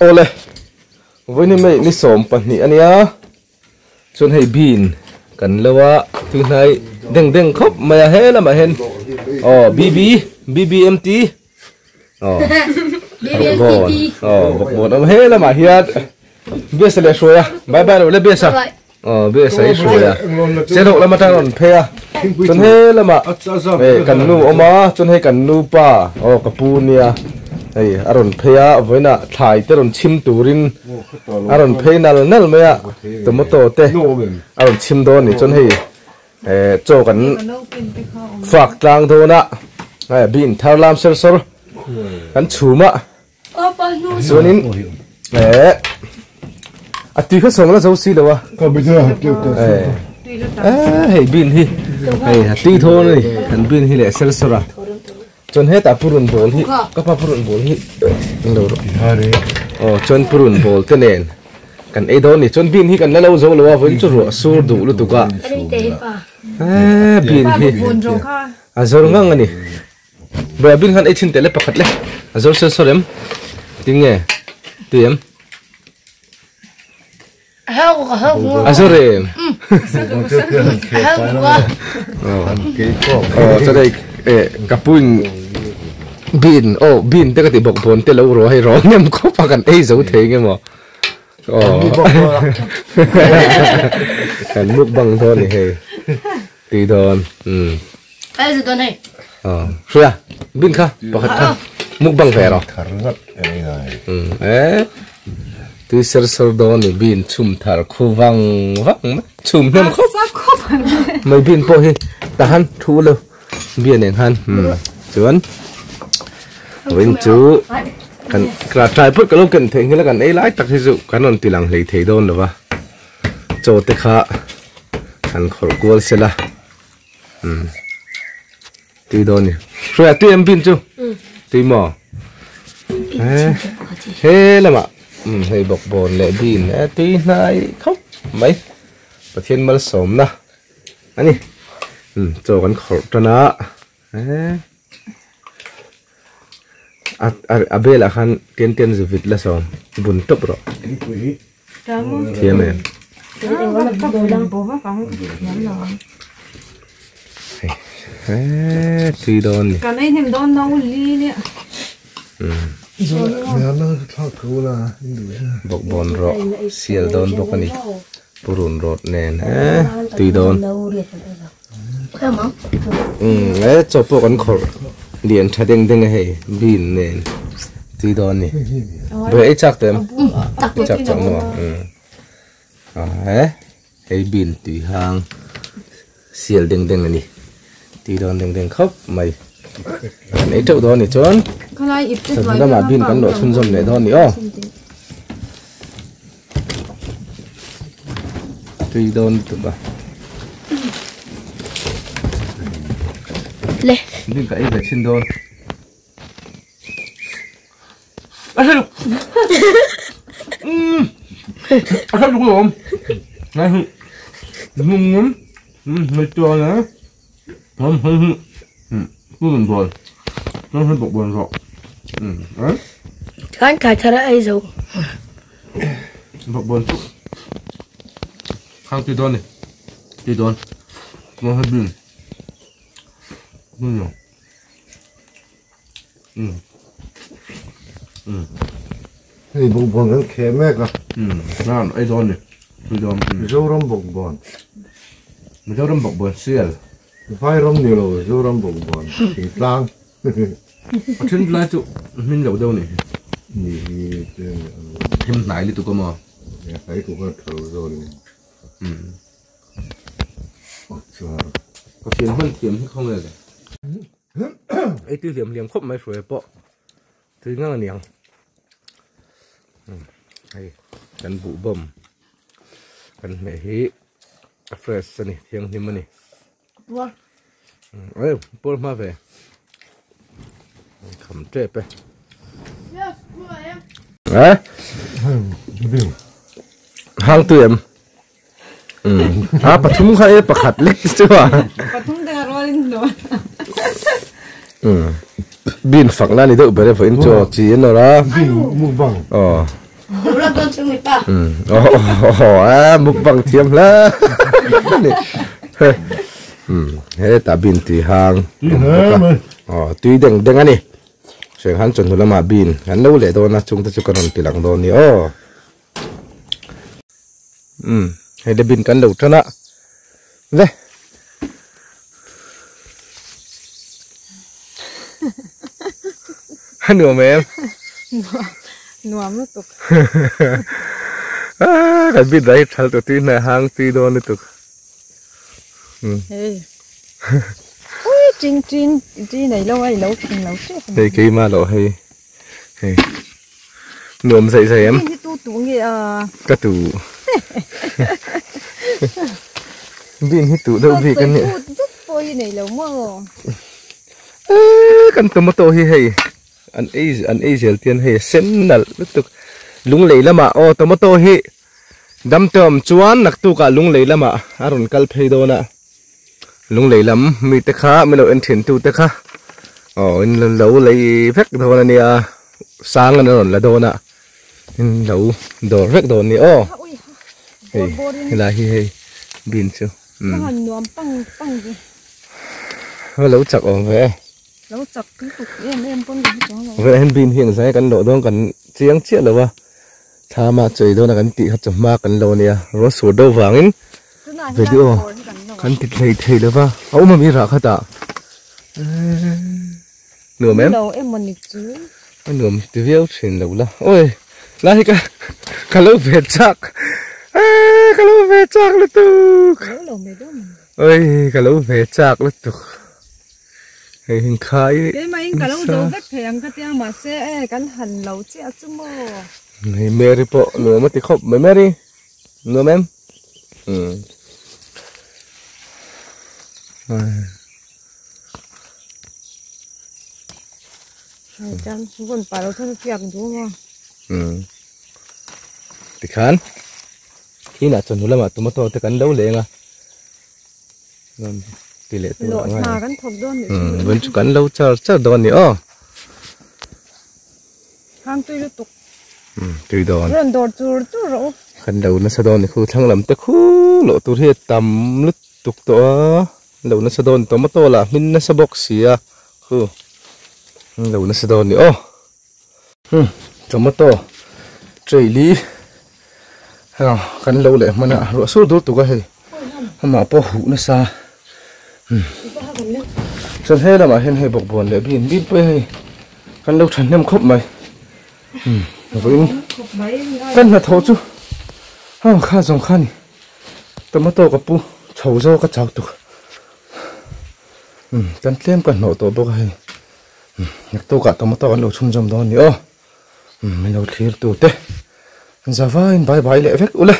ole với nên mày đi xóm bận nhỉ anh nhá xuân hay bin cần lâu á thứ này đừng khóc mày hết là mà hen BBMT bọc bột ông hết là mà hiện biết sẽ là xuôi à bye bye rồi lấy biết sao biết sẽ xuôi à sẽ độ là mà thằng còn phe xuân hết là mà cần nu ông má xuân hay cần nu pa kapunia hey aron phe với nè thải tới aron chim turin aron phe nal mày à tomato te aron chim đó này xuân hay cho cần phạc trang thôi nè bin thao lam sơ sơ kan chuma chuanin tui kha sawng la zo si lo hei bin hi tui tho ni kan bin hi le sel sora chon he ta purun bol hi ka pa purun bol hi lo ro chon purun bol te nen kan e do ni chon bin hi kan la lo zo lo wa chu ro sur du lu tu ka bin hi azor ngang ani bữa bin han echin tele pakat le azor se sorem tinge tiem azorem cho đây kapuin bin te ka ti bok bon te lo ro hai ro nem ko pakan ei zo the nge mo kan muk bang thon ni he ti don ai zo don này rồi bin kha pakat kha muk bang ve ro tu ser don ni bin chum thar khu wang chum nem khop mai bin po hi ta han thu lo bin en han chuan win chu kan kra trai put ka lo kan theng la kan ei lai tak hi zu kanon tilang hlei thei don lo wa cho te kha kan khor gol sela tùy đồ nhỉ rồi tùy em pin chưa tùy mỏ thế là mà hay bọc bồn lệ pin tùy này khóc mấy và thiên mal sớm na anh đi cho con khổ cho nó bê là khăn tiên tiên dù vịt là sớm bún tấp rồi thiên em tùy đòn cái này thêm đòn nấu ly nè bọc bồn rọ xiên đòn bọc anh purun rọt nền tùy đòn cho bọc anh khổ liền thay đeng đeng hay bin nền tùy đòn nè vậy chắc tem chắc nó hay bin tùy hang xiên đeng đeng này tùy đòn đeng đeng khóc mày ấy trâu đó này chốn thật ra mà pin cán độ xuân dầm này đó nữa tùy đòn tụi bà lê pin cái là xin đòn sao đúng không này ngung lắm người cho nữa không buồn buồn nó hơi bột buồn rồi đấy cái cài thật ấy rồi bột buồn chút khang tùy đòn này tùy đòn nó hơi buồn buồn rồi cái bột buồn nó khéo mẹ cả nó ấy đòn này tùy đòn dâu răm bột buồn dâu răm bột buồn xìa phải răm nhiều rồi dâu răm bột buồn thì lang trên lá trụ mình đâu đâu này thì thêm lại đi tụi con mò thấy cũng có thầu rồi có phiền hơn phiền khôngเลยấy tiêu liềm liềm khóc mấy rồi bỏ thứ ngang là niềng hay cần vụ bầm cần mẹ hí fresh này thiêng thêm này ấy bố mà về khẩm trẹp ấy hang tuyển bắt thúng khai bắt khát lết chứ à bắt thúng đang rolling rồi bin phẳng là đi đâu bây giờ phải cho chỉ nó ra Mục bằng. Đúng là con chưa người ta. Mục bằng thiêm là hết ta bin thì hàng tuy đừng đừng anh đi sẽ hắn chuẩn là mà bin hắn lâu lệ thôi na chúng ta chỉ cần thì lặng thôi nhỉ hay để bin cắn đầu cho nó đây nửa mẹ em Nuam nó tục. Cái biết đấy thật tự tin này hàng tí đô nữa tục. Hey. Ui, chín này lâu chết. Đây cái mà lộ hay. Nuông dậy em. Tu nghe Cái tủ. Viên hít tủ đâu vì cái này. Rất tôi này lâu mà. Cái tomato hay. Anh ấy giờ tiền hay sen là tục lung lấy lắm mà tomato hi đâm tôm chuan nặc tu cả lung lấy lắm mà aron kal phê đó nè lung lấy lắm mi tê khá mi lâu anh thiền tu tê khá anh lâu lấy phép đó nè sáng anh rồi là đó nè anh lâu đồ phép đó nè là hi bin chưa nuam pang lâu chắc về lâu chặt cái cục em con gì đó vậy anh bin hiện tại cần độ đó cần chiang chết rồi ba thà mà chơi đó là cần tị hạt chấm ma cần lâu nè rồi sủa đâu vàng in về đi cần tị thầy đó ba mà mi ra khát à nửa mém đầu em mình chứ nửa thì véo chuyện lâu la ôi lại cái lâu về chắc cái lâu về chắc là tu ôi cái lâu về chắc là tu hình khai cái máy cả lâu dấu vết thèm cái tiếng mà xe cái hành lâu chết chứ mồ này mẹ đi bộ nửa mất thì khóc mấy mẹ đi nửa em chân còn phải lâu thôi việc đúng không thì khán khi nào chuẩn là mà tụi tôi thì cắn đấu lệ à tỷ lệ tụi lộn mà cắn thọc đơn vẫn chú cắn lâu cho đòn nữa hàng tươi liên tục tùy đòn rồi đòn chua rồi khăn đầu nó sẽ đòn thì khu thăng lắm tới khu lộ tụi thiệt tầm lứt tục to đầu nó sẽ đòn tóm mất to là mình nó sẽ bóc xì à khu đầu nó sẽ đòn nữa tóm mất to trời lý khăn lâu lệ mà nè rồi số đốt tụi cái gì mà bỏ hũ nó xa chân hết là mà hiện hay bọc buồn để bin biết với khăn lâu chân nem khóc mày với cân là thấu chứ khá dòng khăn tomato cặp pu chầu rau các cháu tụ chân kem cần nổ tổ bốc hay nhắc tôi cả tomato ăn đồ chung trong đó nữa mình đầu khi tụ tê giờ vai bye bye lệ vết ule